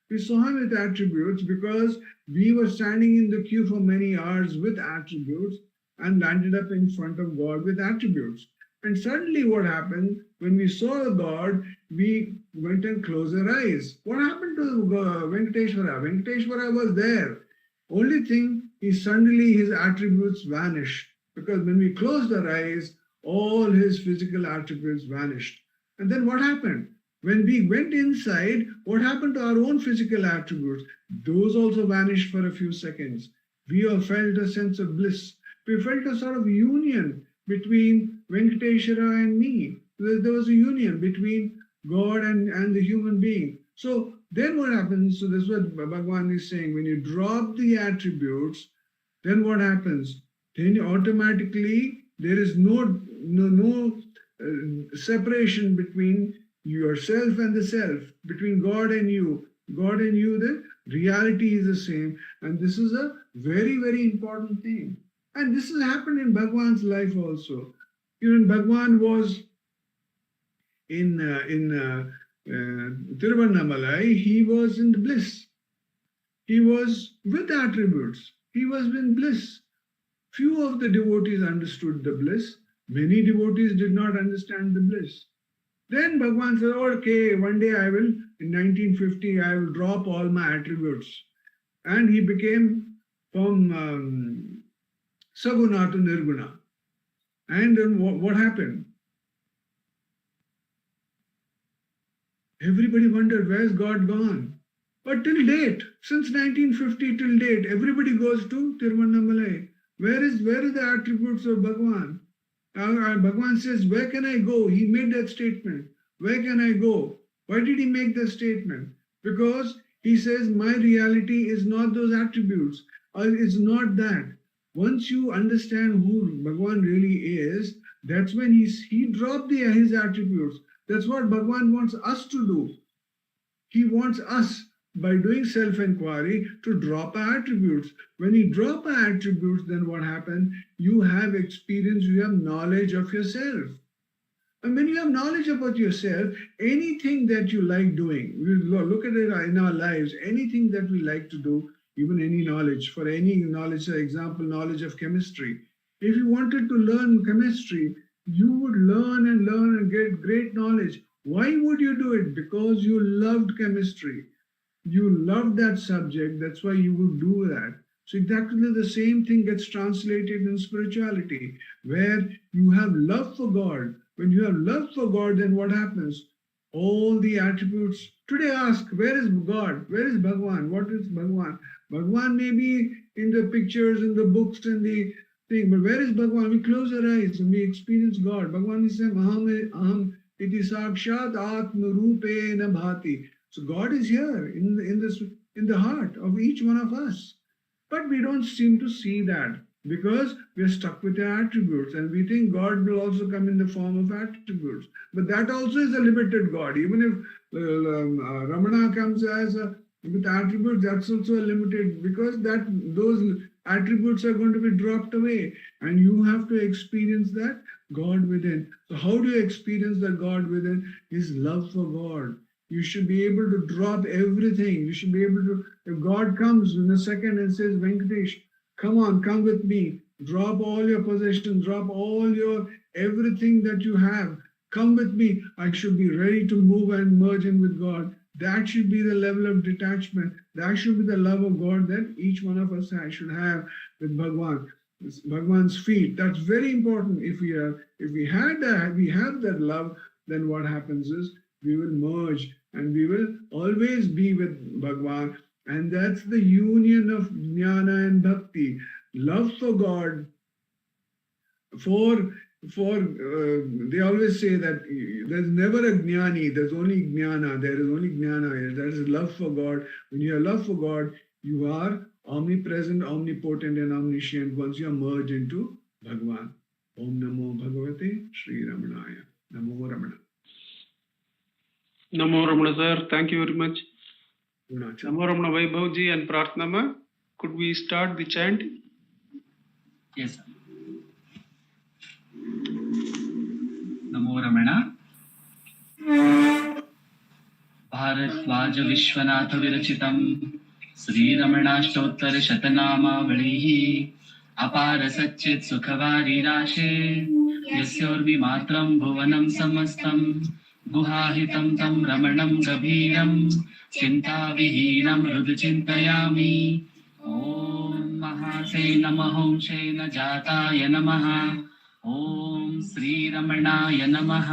We saw him with attributes because we were standing in the queue for many hours with attributes and landed up in front of God with attributes. And suddenly what happened? When we saw God, we went and closed our eyes. What happened to Venkateshwara? Venkateshwara was there. Only thing is, suddenly his attributes vanished, because when we closed our eyes, all his physical attributes vanished. And then what happened? When we went inside, what happened to our own physical attributes? Those also vanished for a few seconds. We all felt a sense of bliss. We felt a sort of union between Venkateshwara and me. There was a union between God and the human being. So then what happens? So this is what Bhagavan is saying. When you drop the attributes, then what happens? Then automatically there is no separation between yourself and the self, between God and you. God and you, the reality is the same. And this is a very, very important thing. And this has happened in Bhagavan's life also. Even Bhagavan was in Tiruvannamalai, he was in bliss. He was with attributes. He was in bliss. Few of the devotees understood the bliss. Many devotees did not understand the bliss. Then Bhagavan said, okay, one day I will, in 1950, I will drop all my attributes. And he became from Saguna to Nirguna. And then what happened? Everybody wondered, where's God gone? But till date, since 1950 till date, everybody goes to Tiruvannamalai. Where is the attributes of Bhagavan? Bhagavan says, where can I go? He made that statement. Where can I go? Why did he make that statement? Because he says, my reality is not those attributes. It's not that. Once you understand who Bhagavan really is, that's when he dropped his attributes. That's what Bhagavan wants us to do. He wants us, by doing self-inquiry, to drop our attributes. When you drop our attributes, then what happens? You have experience, you have knowledge of yourself. And when you have knowledge about yourself, anything that you like doing, we look at it in our lives, anything that we like to do, even any knowledge. For any knowledge, for example, knowledge of chemistry. If you wanted to learn chemistry, you would learn and get great knowledge. Why would you do it? Because you loved chemistry. You loved that subject. That's why you would do that. So exactly the same thing gets translated in spirituality, where you have love for God. When you have love for God, then what happens? All the attributes. Today ask, where is God? Where is Bhagwan? What is Bhagwan? Bhagwan may be in the pictures, in the books, in the thing, but where is Bhagwan? We close our eyes and we experience God. Bhagwan is saying, aham iti sakshat atma rupena bhati. So God is here in the heart of each one of us. But we don't seem to see that because we're stuck with the attributes and we think God will also come in the form of attributes. But that also is a limited God. Even if Ramana comes with attributes, that's also a limited, because those attributes are going to be dropped away and you have to experience that God within. So how do you experience the God within? His love for God. You should be able to drop everything. You should be able to, if God comes in a second and says, Venkatesh, come on, come with me. Drop all your possessions, drop all your everything that you have. Come with me. I should be ready to move and merge in with God. That should be the level of detachment. That should be the love of God that each one of us should have with Bhagwan. Bhagwan's feet. That's very important. If we have that love, then what happens is we will merge and we will always be with Bhagwan. And that's the union of jnana and bhakti. Love for God, they always say that there's never a jnani, there's only jnana, there is only jnana, there is love for God. When you have love for God, you are omnipresent, omnipotent and omniscient once you are merged into Bhagwan. Om Namo Bhagavate Sri Ramanaya. Namo Ramana. Namo Ramana sir, thank you very much. Gunachal. Namo Ramana Vaibhavji and Pratnama. Could we start the chant? Yes, sir. नमो रमण भारद्वाज विश्वनाथ विरचितं श्रीरमणाष्टोत्तर शतनामावलिः अपार सच्चित् सुखवारिराशे यस्योर्विमात्रं भुवनं समस्तं गुहाहितं तं रमणं गभीरं चिन्ताविहीनं हृदि चिन्तयामि ॐ महासेन महंसेन जाताय नमः ॐ श्रीरमणाय नमः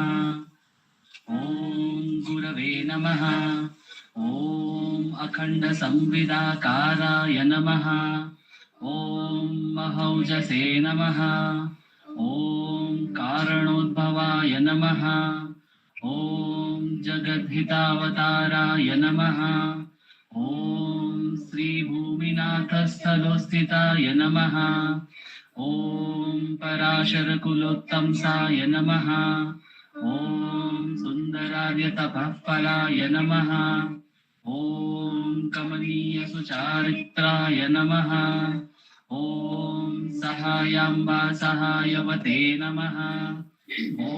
ॐ गुरवे नमः ॐ अखण्डसंविदाकाराय नमः ॐ महौजसे नमः ॐ कारणोद्भवाय नमः ॐ जगद्धितावताराय नमः ॐ श्रीभूमिनाथस्थलोस्थिताय नमः ॐ पराशरकुलोत्तंसाय नमः ॐ सुन्दरार्यतपःफलाय नमः ॐ कमनीयसुचारित्राय नमः ॐ सहायाम्बा सहायवते नमः ॐ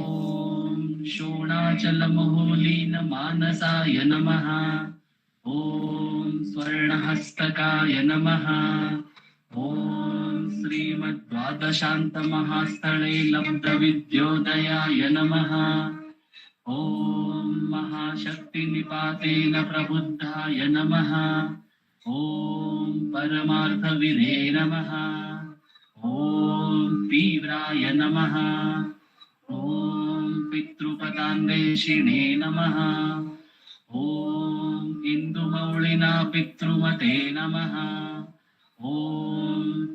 शोणाचलमहोलीनमानसाय नमः ॐ स्वर्णहस्तकाय नमः ॐ श्रीमद्द्वादशान्तमहास्थले लब्धविद्योदयाय नमः ॐ महाशक्तिनिपातेन प्रबुद्धाय नमः ॐ परमार्थविदे नमः ॐ तीव्राय नमः ॐ पितृपदान्वेषिणे नमः ॐ इन्दुमौळिना पितृमते नमः ॐ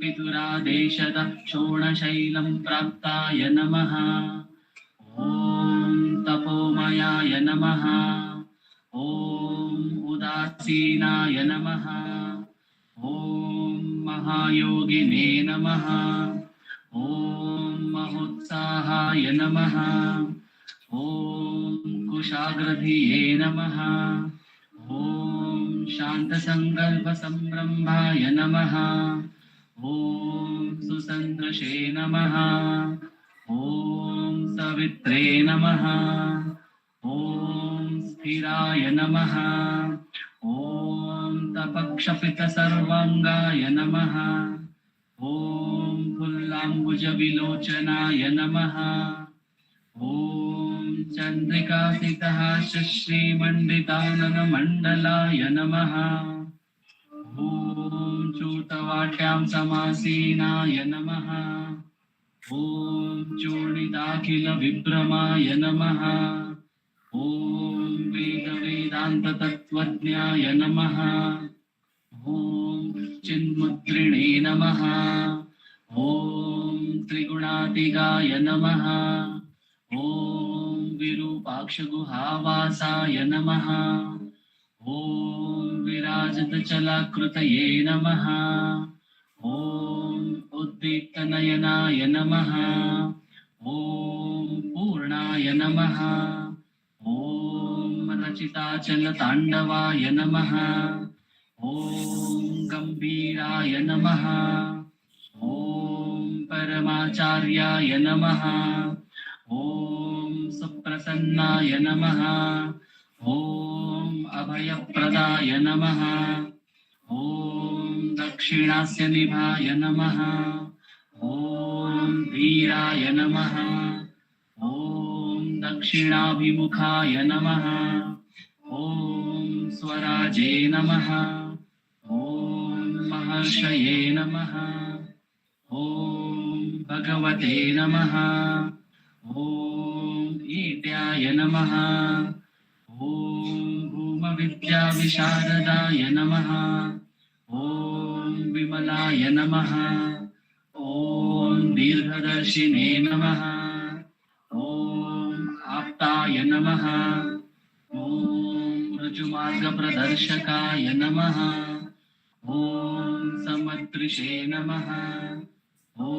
पितुरादेशदक्षोणशैलं प्राप्ताय नमः ॐ तपोमयाय नमः ॐ उदासीनाय नमः ॐ महायोगिने नमः ॐ महोत्साहाय नमः ॐ कुशाग्रधिये नमः ॐ शान्तसङ्कल्पसम्रम्भाय नमः ॐ सुसन्दृशे नमः ॐ सवित्रे नमः ॐ स्थिराय नमः ॐ तपक्षपितसर्वाङ्गाय नमः। ॐ फुल्लाम्बुजविलोचनाय नमः। ॐ चन्द्रिकासितः श्रीमण्डिताननमण्डलाय नमः। ॐ चूतवाट्यां समासीनाय नमः। ॐ चूर्णिताखिलविभ्रमाय नमः। ॐ वेदवेदान्ततत्त्वज्ञाय नमः। ॐ चिन्मुद्रिणे नमः। ॐ त्रिगुणातिगाय नमः। ॐ विरूपाक्षगुहावासाय नमः। ॐ विराजितचलाकृतये नमः। ॐ उद्दीप्तनयनाय नमः। ॐ पूर्णाय नमः। ॐ रचिताचलताण्डवाय नमः। ॐ गम्भीराय नमः। ॐ परमाचार्याय नमः। ॐ सुप्रसन्नाय नमः। ॐ अभयप्रदाय नमः। ॐ दक्षिणास्य निभाय नमः। ॐ धीराय नमः। ॐ दक्षिणाभिमुखाय नमः। ॐ स्वराजे नमः। ॐ महर्षये नमः। ॐ भगवते नमः। ॐ ईड्याय नमः। ॐ भूमविद्याविशारदाय नमः। ॐ विमलाय नमः। ॐ दीर्घदर्शिने नमः। ॐ आप्ताय नमः। ॐ ऋजुमार्गप्रदर्शकाय नमः। ॐ समदृशे नमः। ॐ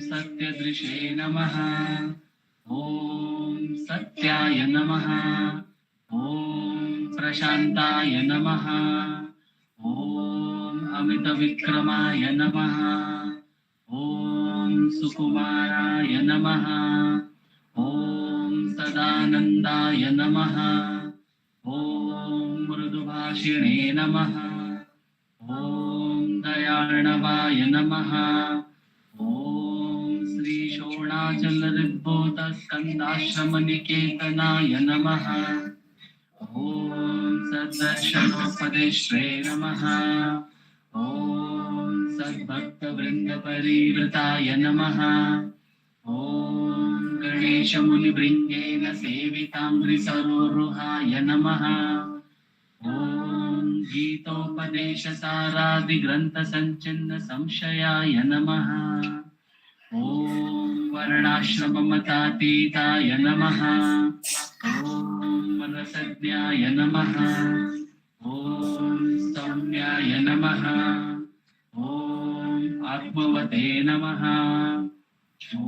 सत्यदृशे नमः। ॐ सत्याय नमः। ॐ प्रशान्ताय नमः। ॐ अमितविक्रमाय नमः। ॐ सुकुमाराय नमः। ॐ सदानन्दाय नमः। ॐ मृदुभाषिणे नमः। ॐ दयार्णवाय नमः। ॐ श्रीशोणाचलऋद्भूतस्कन्दाश्रमनिकेतनाय नमः। ॐ सद्दर्शनोपदेष्ट्रे नमः। ॐ सद्भक्तवृन्दपरिवृताय नमः। ॐ गणेशमुनिवृन्देन सेविताम्घ्रिसरोरुहाय नमः। ॐ गीतोपदेशसारादिग्रन्थसञ्चिन्न संशयाय नमः। ॐ वर्णाश्रममतातीताय नमः। ॐ रसज्ञाय नमः। ॐ सौम्याय नमः। ॐ आत्मवते नमः। ॐ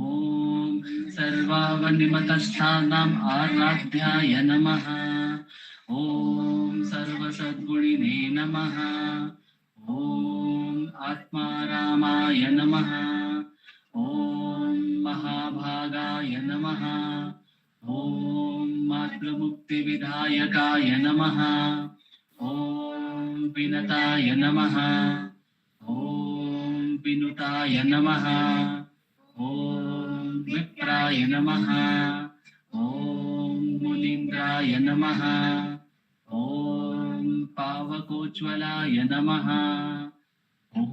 सर्वावनिमतस्थानाम् आराध्याय नमः। ॐ सर्वसद्गुणिने नमः। ॐ आत्मारामाय नमः। ॐ महाभागाय नमः। ॐ मातृमुक्तिविधायकाय नमः। ॐ विनताय नमः। ॐ विनुताय नमः। ॐ विप्राय नमः। ॐ मुनीन्द्राय नमः। ॐ पावकोज्ज्वलाय नमः। ॐ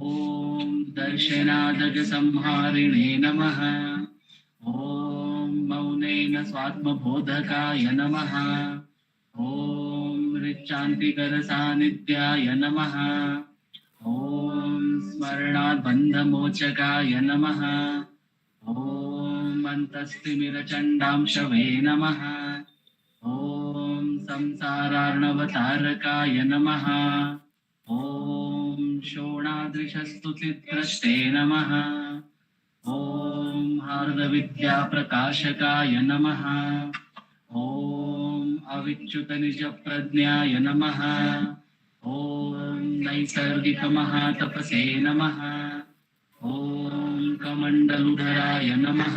दर्शनादगसंहारिणे नमः। ॐ मौनेन स्वात्मबोधकाय नमः। ॐ ऋच्चान्तिकरसान्निध्याय नमः। ॐ स्मरणाद्बन्धमोचकाय नमः। ॐ अन्तस्तिमिरचण्डांशवे नमः। ॐ संसारार्णवतारकाय नमः। ॐ शोणादृशस्तुतिद्रष्टे नमः। ॐ हार्दविद्याप्रकाशकाय नमः। ॐ अविच्युतनिजप्रज्ञाय नमः। ॐ नैसर्गिकमहातपसे नमः। ॐ कमण्डलुधराय नमः।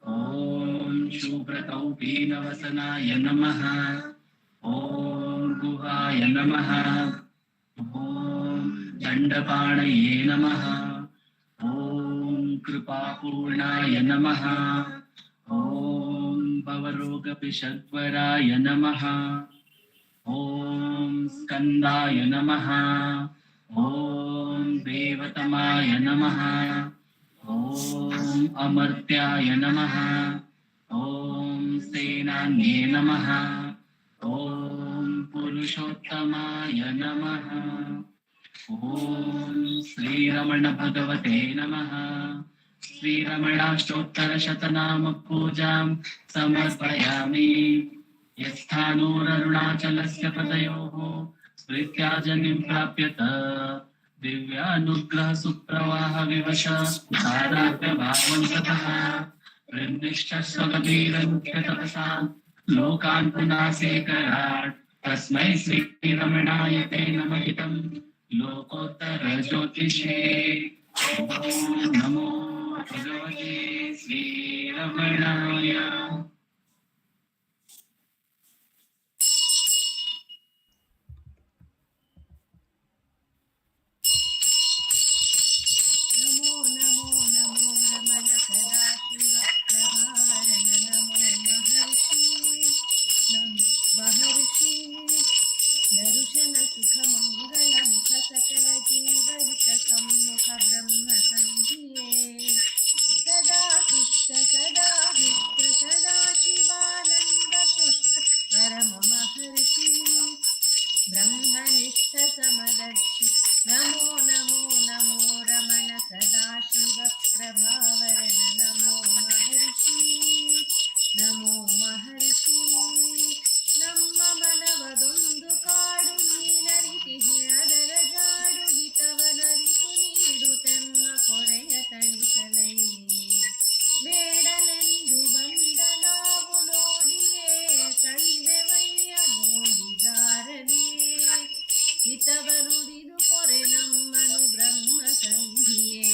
ॐ शुभ्रकौपीनवसनाय नमः। ॐ गुहाय नमः ॐ दण्डपाणये नमः ॐ कृपापूर्णाय नमः ॐ भवरोगपिशद्वराय नमः ॐ स्कन्दाय नमः ॐ देवतमाय नमः ॐ अमर्त्याय नमः ॐ सेनान्ये नमः ॐ पुरुषोत्तमाय नमः ॐ श्रीरमण भगवते नमः श्रीरमणाष्टोत्तरशतनाम पूजां समर्पयामि यस्थानोररुणाचलस्य पदयोः स्मृत्याजनिं प्राप्यत दिव्यानुग्रह सुप्रवाह विवश धाराप्रभावं ततः वृन्दिश्च स्वगभीरमुख्यतपसा लोकान् पुनासेकराट् तस्मै श्रीरमणाय ते नमहितं लोकोत्तरज्योतिषे ॐ नमो भगवते श्रीरमणाय नमो नमो नमो रमण सदाशिव प्रभावरण नमो महर्षि महर्षि दर्शन सुख मंगल मुख सकल जीवहित सम्मुख ब्रह्म संधिये सदा तुष्ट सदा मित्र सदा शिवानंद पुष्ट परम महर्षि ब्रह्मनिष्ठ समदर्शि नमो नमो नमो रमण सदाशिव प्रभावरण नमो महर्षि नमो महर्षि ನಮ್ಮ ಮನವದೊಂದು ಕಾಡು ನೀನರಿತಿಹೆ ಅದರ ಜಾಡು ಹಿತವನರಿತು ನೀಡುತ್ತೆನ್ನ ಕೊರೆಯ ತಣಿಸಲೈ ಬೇಡಲೆಂದು ಬಂದ ನಾವು ನೋಡಿಯೇ ಕಳಿವೆವಯ್ಯ ಮೋಡಿಗಾರನೇ ಹಿತವನುಡಿದು ಕೊರೆ ನಮ್ಮನು ಬ್ರಹ್ಮ ಸಂಧಿಯೇ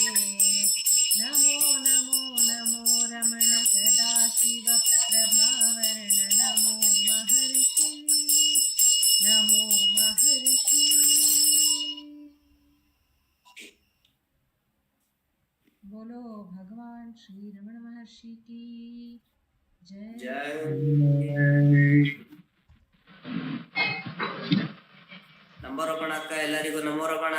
ನಮೋ ನಮೋ ನಮೋ ರಮಣ ಸದಾಶಿವ ಪ್ರಭಾವರಣ ನಮೋ महर्षि नमो महर्षि बोलो भगवान श्री रमण महर्षि की जय ನಮೋ ರಮಣ ಅಕ್ಕ, ಎಲ್ಲರಿಗೂ ನಮೋ ರಮಣ.